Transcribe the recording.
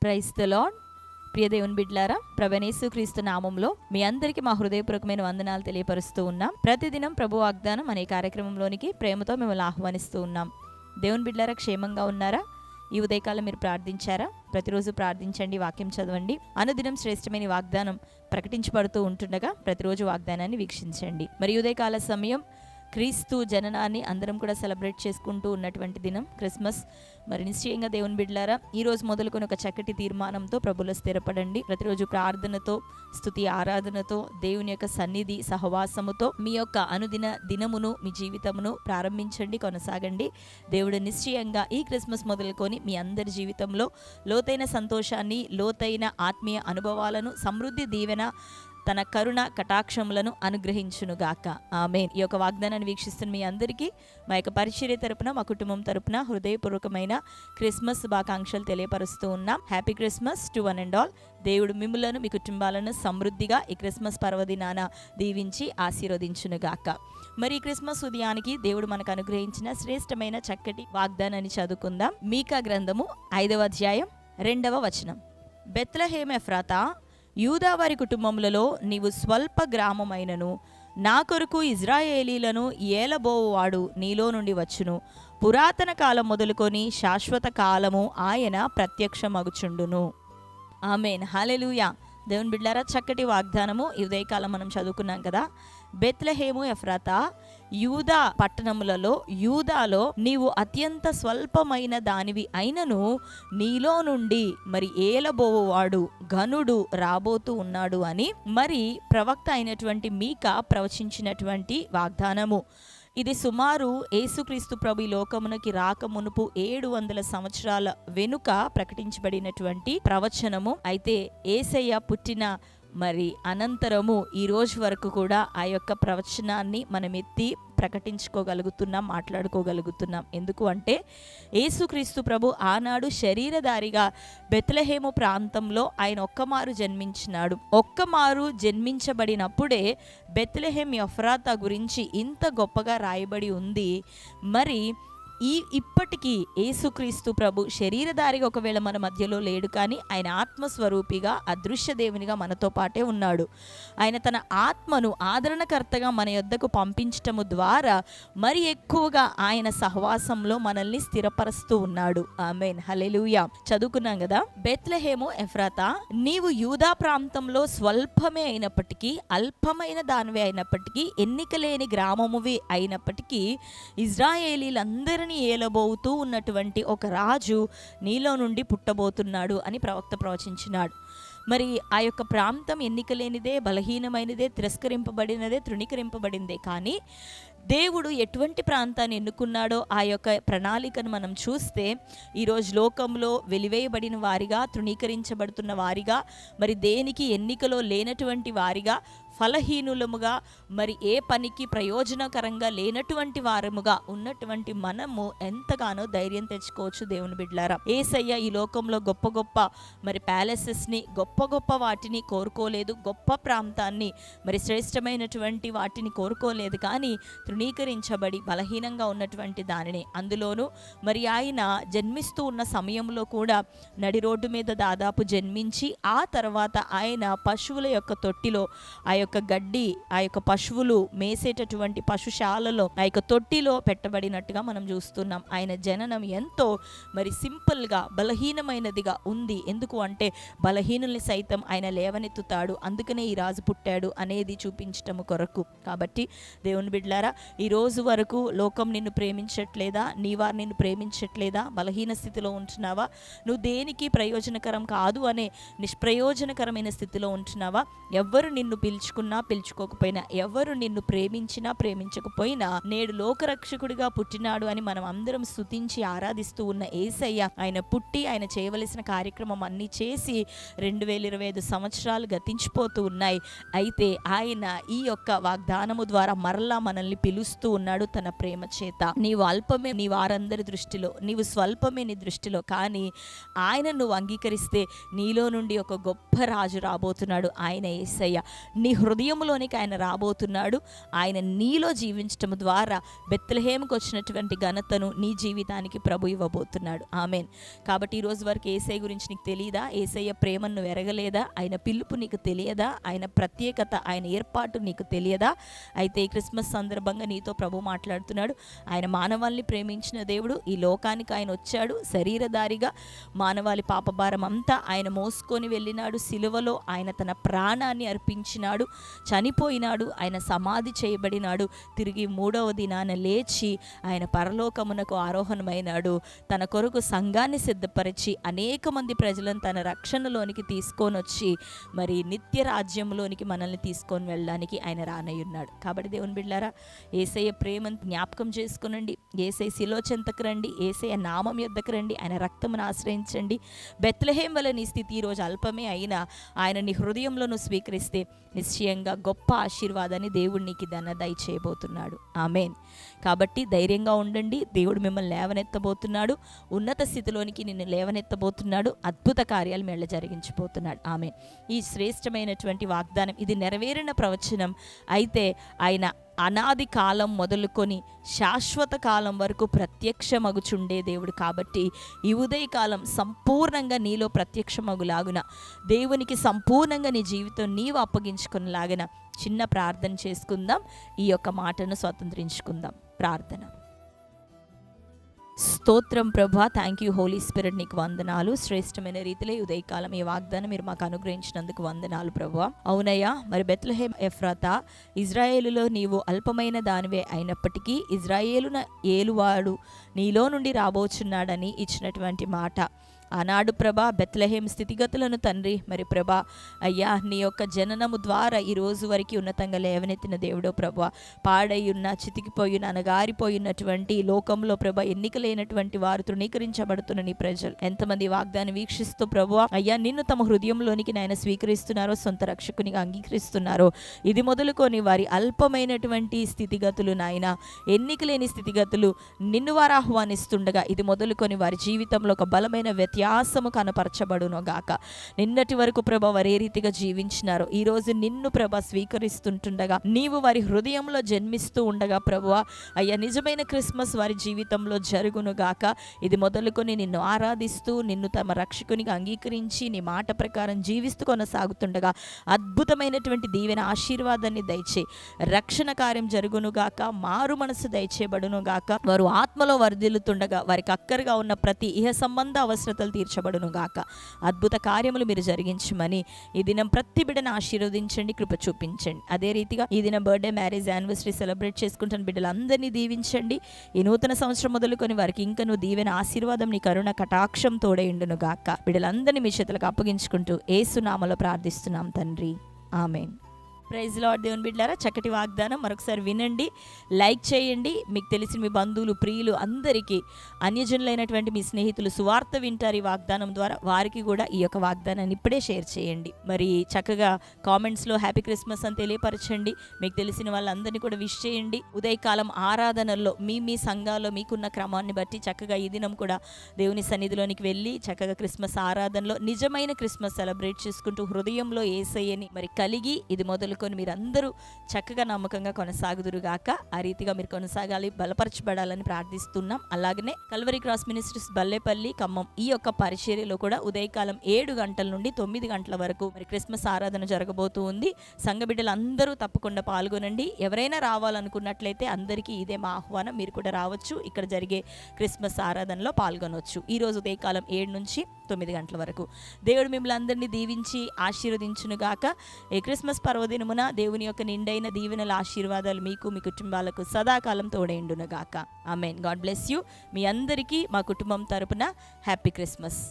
Praise the lord. ప్రియ దేవుని బిడ్డలారా, ప్రభువైన యేసుక్రీస్తు నామంలో మీ అందరికీ మా హృదయపూర్వకమైన వందనాలు తెలియపరుస్తూ ఉన్నాం. ప్రతిదినం ప్రభు వాగ్దానం అనే కార్యక్రమంలోనికి ప్రేమతో మిమ్మల్ని ఆహ్వానిస్తూ ఉన్నాం. దేవుని బిడ్డలారా, క్షేమంగా ఉన్నారా? ఈ ఉదయకాలం మీరు ప్రార్థించారా? ప్రతిరోజు ప్రార్థించండి, వాక్యం చదవండి. అనుదినం శ్రేష్టమైన వాగ్దానం ప్రకటించబడుతూ ఉంటుండగా ప్రతిరోజు వాగ్దానాన్ని వీక్షించండి. మరి ఉదయకాల సమయం క్రీస్తు జననాన్ని అందరం కూడా సెలబ్రేట్ చేసుకుంటూ ఉన్నటువంటి దినం క్రిస్మస్. మరి నిశ్చయంగా దేవుని బిడ్డలారా, ఈ రోజు మొదలుకొని ఒక చక్కటి తీర్మానంతో ప్రభులో స్థిరపడండి. ప్రతిరోజు ప్రార్థనతో, స్తుతి ఆరాధనతో, దేవుని యొక్క సన్నిధి సహవాసముతో మీ యొక్క అనుదిన దినమును, మీ జీవితమును ప్రారంభించండి, కొనసాగండి. దేవుడు నిశ్చయంగా ఈ క్రిస్మస్ మొదలుకొని మీ అందరి జీవితంలో లోతైన సంతోషాన్ని, లోతైన ఆత్మీయ అనుభవాలను, సమృద్ధి దీవెన, తన కరుణ కటాక్షములను అనుగ్రహించునుగాక. ఆమేన్. ఈ యొక్క వాగ్దానాన్ని వీక్షిస్తున్న మీ అందరికీ మా యొక్క పరిచర్య తరపున, మా కుటుంబం తరపున హృదయపూర్వకమైన క్రిస్మస్ శుభాకాంక్షలు తెలియపరుస్తూ ఉన్నాం. Happy Christmas to one and all. దేవుడు మిమ్ములను, మీ కుటుంబాలను సమృద్ధిగా ఈ క్రిస్మస్ పర్వదినాన దీవించి ఆశీర్వదించునుగాక. మరి ఈ క్రిస్మస్ ఉదయానికి దేవుడు మనకు అనుగ్రహించిన శ్రేష్టమైన చక్కటి వాగ్దానాన్ని చదువుకుందాం. మీకా గ్రంథము 5వ అధ్యాయం 2వ వచనం. బెత్లెహేము ఎఫ్రాతా, యూదావారి కుటుంబములలో నీవు స్వల్ప గ్రామమైనను నా కొరకు ఇజ్రాయేలీలను ఏలబోవాడు నీలో నుండి వచ్చును. పురాతన కాలం మొదలుకొని శాశ్వత కాలము ఆయన ప్రత్యక్షమగుచుండును. ఆమేన్. హల్లెలూయా. దేవుని బిడ్డలారా, చక్కటి వాగ్దానము ఈ ఉదయకాలం మనం చదువుకున్నాం కదా. బెత్లెహేము ఎఫ్రాతా, యూదా పట్టణములలో, యూదాలో నీవు అత్యంత స్వల్పమైన దానివి అయినను నీలో నుండి మరి ఏలబోవాడు ఘనుడు రాబోతూ ఉన్నాడు అని మరి ప్రవక్త అయినటువంటి మీకా ప్రవచించినటువంటి వాగ్దానము. ఇది సుమారు యేసుక్రీస్తు ప్రభు ఈ లోకమునకి రాక మునుపు 700 సంవత్సరాల వెనుక ప్రకటించబడినటువంటి ప్రవచనము. అయితే యేసయ్య పుట్టిన మరి అనంతరము ఈ రోజు వరకు కూడా ఆ యొక్క ప్రవచనాన్ని మనం ఎత్తి ప్రకటించుకోగలుగుతున్నాం, మాట్లాడుకోగలుగుతున్నాం. ఎందుకు అంటే యేసుక్రీస్తు ప్రభు ఆనాడు శరీరధారిగా బెత్లెహేము ప్రాంతంలో ఆయన ఒక్కమారు జన్మించినాడు. ఒక్కమారు జన్మించబడినప్పుడే బెత్లెహేం ఎఫ్రాతా గురించి ఇంత గొప్పగా రాయబడి ఉంది. మరి ఇప్పటికీ యేసుక్రీస్తు ప్రభు శరీరధారిగా ఒకవేళ మన మధ్యలో లేడు, కానీ ఆయన ఆత్మస్వరూపిగా అదృశ్య దేవునిగా మనతో పాటే ఉన్నాడు. ఆయన తన ఆత్మను ఆదరణకర్తగా మన యొద్దకు పంపించటము ద్వారా మరి ఎక్కువగా ఆయన సహవాసంలో మనల్ని స్థిరపరుస్తూ ఉన్నాడు. ఆమేన్. హల్లెలూయా. చదువుకున్నాం కదా. బెత్లెహేము ఎఫ్రాతా, నీవు యూదా ప్రాంతంలో స్వల్పమే అయినప్పటికీ, అల్పమైన దానివే అయినప్పటికీ, ఎన్నికలేని గ్రామమువి అయినప్పటికీ, ఇజ్రాయేలీలందరూ ఏలబోతూ ఉన్నటువంటి ఒక రాజు నీలో నుండి పుట్టబోతున్నాడు అని ప్రవక్త ప్రవచించినాడు. మరి ఆ యొక్క ప్రాంతం ఎన్నికలేనిదే, బలహీనమైనదే, తిరస్కరింపబడినదే, తృణీకరింపబడిందే. కానీ దేవుడు ఎటువంటి ప్రాంతాన్ని ఎన్నుకున్నాడో ఆ యొక్క ప్రణాళికను మనం చూస్తే ఈరోజు లోకంలో వెలివేయబడిన వారిగా, తృణీకరించబడుతున్న వారిగా, మరి దేనికి ఎన్నికలో లేనటువంటి వారిగా, ఫలహీనులముగా, మరి ఏ పనికి ప్రయోజనకరంగా లేనటువంటి వారముగా ఉన్నటువంటి మనము ఎంతగానో ధైర్యం తెచ్చుకోవచ్చు. దేవుని బిడ్డలారా, యేసయ్య ఈ లోకంలో గొప్ప గొప్ప మరి ప్యాలెసెస్ని, గొప్ప గొప్ప వాటిని కోరుకోలేదు, గొప్ప ప్రాంతాన్ని, మరి శ్రేష్టమైనటువంటి వాటిని కోరుకోలేదు. కానీ తృణీకరించబడి బలహీనంగా ఉన్నటువంటి దానిని, అందులోనూ మరి ఆయన జన్మిస్తూ ఉన్న సమయంలో కూడా నడి రోడ్డు మీద దాదాపు జన్మించి ఆ తర్వాత ఆయన పశువుల యొక్క తొట్టిలో, ఆ యొక్క గడ్డి, ఆ యొక్క పశువులు మేసేటటువంటి పశుశాలలో, ఆ యొక్క తొట్టిలో పెట్టబడినట్టుగా మనం చూస్తున్నాం. ఆయన జననం ఎంతో మరి సింపుల్గా, బలహీనమైనదిగా ఉంది. ఎందుకు అంటే బలహీనుల్ని సైతం ఆయన లేవనెత్తుతాడు, అందుకనే ఈ రాజు పుట్టాడు అనేది చూపించటము కొరకు. కాబట్టి దేవుని బిడ్డలారా, ఈ రోజు వరకు లోకం నిన్ను ప్రేమించట్లేదా? నీ వారు నిన్ను ప్రేమించట్లేదా? బలహీన స్థితిలో ఉంటున్నావా? నువ్వు దేనికి ప్రయోజనకరం కాదు అనే నిష్ప్రయోజనకరమైన స్థితిలో ఉంటున్నావా? ఎవ్వరు నిన్ను పిలుచుకున్నా పిలుచుకోకపోయినా, ఎవరు నిన్ను ప్రేమించినా ప్రేమించకపోయినా, నేడు లోకరక్షకుడిగా పుట్టినాడు అని మనం అందరం స్తుతించి ఆరాధిస్తూ ఉన్న యేసయ్య, ఆయన పుట్టి ఆయన చేయవలసిన కార్యక్రమం అన్నీ చేసి 2025 సంవత్సరాలు గతించిపోతూ ఉన్నాయి. అయితే ఆయన ఈ యొక్క వాగ్దానము ద్వారా మరలా మనల్ని పిలుస్తూ ఉన్నాడు తన ప్రేమ చేత. నీవు అల్పమే నీ వారందరి దృష్టిలో, నీవు స్వల్పమే నీ దృష్టిలో, కానీ ఆయన నువ్వు అంగీకరిస్తే నీలో నుండి ఒక గొప్ప రాజు రాబోతున్నాడు. ఆయన యేసయ్య. నీ హృదయంలోనికి ఆయన రాబోతున్నాడు. ఆయన నీలో జీవించటం ద్వారా బెత్లెహేముకు వచ్చినటువంటి ఘనతను నీ జీవితానికి ప్రభు ఇవ్వబోతున్నాడు. ఆమేన్. కాబట్టి ఈరోజు వరకు యేసయ్య గురించి నీకు తెలియదా? యేసయ్య ప్రేమను నువ్వు ఎరగలేదా? ఆయన పిలుపు నీకు తెలియదా? ఆయన ప్రత్యేకత, ఆయన ఏర్పాటు నీకు తెలియదా? అయితే ఈ క్రిస్మస్ సందర్భంగా నీతో ప్రభు మాట్లాడుతున్నాడు. ఆయన మానవాళిని ప్రేమించిన దేవుడు. ఈ లోకానికి ఆయన వచ్చాడు శరీరధారిగా. మానవాళి పాపభారం అంతా ఆయన మోసుకొని వెళ్ళినాడు. సిలువలో ఆయన తన ప్రాణాన్ని అర్పించినాడు, చనిపోయినాడు, ఆయన సమాధి చేయబడినాడు. తిరిగి 3వ దినాన లేచి ఆయన పరలోకమునకు ఆరోహణమైనాడు. తన కొరకు సంఘాన్ని సిద్ధపరిచి అనేక మంది ప్రజలను తన రక్షణలోనికి తీసుకొని వచ్చి మరి నిత్య రాజ్యంలోనికి మనల్ని తీసుకొని వెళ్ళడానికి ఆయన రానయ్యున్నాడు. కాబట్టి దేవుని బిడ్డలారా, యేసయ్య ప్రేమను జ్ఞాపకం చేసుకునండి. యేసయ్య శిలో చెంతకు రండి, యేసయ్య నామం యొద్దకు రండి, ఆయన రక్తమును ఆశ్రయించండి. బెత్లెహేం వల్ల నీ స్థితి ఈరోజు అల్పమే అయినా ఆయన నీ హృదయంలో నువ్వు స్వీకరిస్తే నిశ్చయంగా గొప్ప ఆశీర్వాదాన్ని దేవుడు నీకు దాన్ని దయచేయబోతున్నాడు. ఆమేన్. కాబట్టి ధైర్యంగా ఉండండి. దేవుడు మిమ్మల్ని లేవనెత్తబోతున్నాడు. ఉన్నత స్థితిలోనికి నిన్ను లేవనెత్తబోతున్నాడు. అద్భుత కార్యాలు మెళ్ళ జరిగించబోతున్నాడు. ఆమేన్. ఈ శ్రేష్టమైనటువంటి వాగ్దానం, ఇది నెరవేరిన ప్రవచనం. అయితే ఆయన అనాది కాలం మొదలుకొని శాశ్వత కాలం వరకు ప్రత్యక్షమగుచుండే దేవుడు. కాబట్టి ఈ ఉదయకాలం సంపూర్ణంగా నీలో ప్రత్యక్షమగులాగున, దేవునికి సంపూర్ణంగా నీ జీవితం నీవు అప్పగించుకునేలాగిన చిన్న ప్రార్థన చేసుకుందాం. ఈ యొక్క మాటను స్వతంత్రించుకుందాం. ప్రార్థన. స్తోత్రం ప్రభా, థ్యాంక్ యూ హోలీ స్పిరిట్, నీకు వందనాలు. శ్రేష్టమైన రీతిలో ఉదయకాలం ఈ వాగ్దానం మీరు మాకు అనుగ్రహించినందుకు వందనాలు ప్రభా. అవునయ్యా, మరి బెత్లెహేం ఎఫ్రాతా, ఇజ్రాయేలులో నీవు అల్పమైన దానివే అయినప్పటికీ ఇజ్రాయేలున ఏలువాడు నీలో నుండి రాబోచున్నాడని ఇచ్చినటువంటి మాట ఆనాడు ప్రభా బెత్లెహేం స్థితిగతులను తండ్రి మరి ప్రభా అయ్యా నీ యొక్క జననము ద్వారా ఈ రోజు వరకు ఉన్నతంగా లేవనెత్తిన దేవుడో ప్రభా, పాడైయున్న చితికిపోయిన అనగారిపోయినటువంటి లోకంలో ప్రభా ఎన్నికలేనటువంటి వారు తృణీకరించబడుతున్న నీ ప్రజలు ఎంతమంది వాగ్దాన్ని వీక్షిస్తూ ప్రభా అయ్యా నిన్ను తమ హృదయంలోనికి నాయన స్వీకరిస్తున్నారో, సొంత రక్షకునిగా అంగీకరిస్తున్నారో, ఇది మొదలుకొని వారి అల్పమైనటువంటి స్థితిగతులు నాయన ఎన్నికలేని స్థితిగతులు నిన్ను వారు ఆహ్వానిస్తుండగా ఇది మొదలుకొని వారి జీవితంలో ఒక బలమైన వ్యత్యాసము కనపరచబడును గాక. నిన్నటి వరకు ప్రభ వారు ఏ రీతిగా జీవించినారో ఈరోజు నిన్ను ప్రభ స్వీకరిస్తుంటుండగా నీవు వారి హృదయంలో జన్మిస్తూ ఉండగా ప్రభు అయ్యా నిజమైన క్రిస్మస్ వారి జీవితంలో జరుగును గాక. ఇది మొదలుకొని నిన్ను ఆరాధిస్తూ నిన్ను తమ రక్షకునిగా అంగీకరించి నీ మాట ప్రకారం జీవిస్తూ కొనసాగుతుండగా అద్భుతమైనటువంటి దీవెన ఆశీర్వాదాన్ని దయచే రక్షణ కార్యం జరుగును గాక. మారు మనసు దయచేయబడును గాక. వారు ఆత్మలో వర్ధిల్లుతుండగా వారికి అక్కరగా ఉన్న ప్రతి ఇహ సంబంధ అవసరతలు తీర్చబడును గాక. అద్భుత కార్యములు మీరు జరిగించమని ఈ దినం ప్రతి బిడ్డను ఆశీర్వదించండి, కృప చూపించండి. అదే రీతిగా ఈ దినం బర్త్డే, మ్యారేజ్, యానివర్సరీ సెలబ్రేట్ చేసుకుంటున్న బిడ్డలందరినీ దీవించండి. ఈ నూతన సంవత్సరం మొదలుకొని వారికి ఇంకను దీవెన ఆశీర్వాదం నీ కరుణ కటాక్షం తోడైండును గాక. బిడ్డలందరినీ మీ చేతులకు అప్పగించుకుంటూ యేసు నామములో ప్రార్థిస్తున్నాం తండ్రి. ఆమేన్. Praise lord. దేవుని బిడ్డలారా, చక్కటి వాగ్దానం మరొకసారి వినండి, లైక్ చేయండి. మీకు తెలిసిన మీ బంధువులు, ప్రియులు అందరికీ, అన్యజనులైనటువంటి మీ స్నేహితులు సువార్త వింటారు ఈ వాగ్దానం ద్వారా, వారికి కూడా ఈ యొక్క వాగ్దానాన్ని ఇప్పుడే షేర్ చేయండి. మరి చక్కగా కామెంట్స్లో హ్యాపీ క్రిస్మస్ అని తెలియపరచండి. మీకు తెలిసిన వాళ్ళందరినీ కూడా విష్ చేయండి. ఉదయకాలం ఆరాధనల్లో మీ సంఘాల్లో మీకున్న క్రమాన్ని బట్టి చక్కగా ఈ దినం కూడా దేవుని సన్నిధిలోనికి వెళ్ళి చక్కగా క్రిస్మస్ ఆరాధనలో నిజమైన క్రిస్మస్ సెలబ్రేట్ చేసుకుంటూ హృదయంలో యేసయ్యని మరి కలిగి ఇది మొదలు మీరందరూ చక్కగా నమ్మకంగా కొనసాగుదురుగాక. ఆ రీతిగా మీరు కొనసాగాలి, బలపరచబడాలని ప్రార్థిస్తున్నాం. అలాగనే Calvary cross ministries Ballepalli, Khammam ఈ యొక్క పరిచర్యలో కూడా ఉదయకాలం 7 గంటల నుండి 9 గంటల వరకు మరి క్రిస్మస్ ఆరాధన జరగబోతూ ఉంది. సంఘ బిడ్డలందరూ తప్పకుండా పాల్గొనండి. ఎవరైనా రావాలనుకున్నట్లయితే అందరికీ ఇదే మా ఆహ్వానం, మీరు కూడా రావచ్చు. ఇక్కడ జరిగే క్రిస్మస్ ఆరాధనలో పాల్గొనవచ్చు. ఈ రోజు ఉదయకాలం 7 నుంచి 9 గంటల వరకు. దేవుడు మిమ్మల్ని అందరినీ దీవించి ఆశీర్వదించునుగాక. ఈ క్రిస్మస్ పర్వదినమున దేవుని యొక్క నిండైన దీవెనల ఆశీర్వాదాలు మీకు, మీ కుటుంబాలకు సదాకాలం తోడైండునుగాక. ఆమేన్. God bless you. మీ అందరికీ మా కుటుంబం తరపున హ్యాపీ క్రిస్మస్.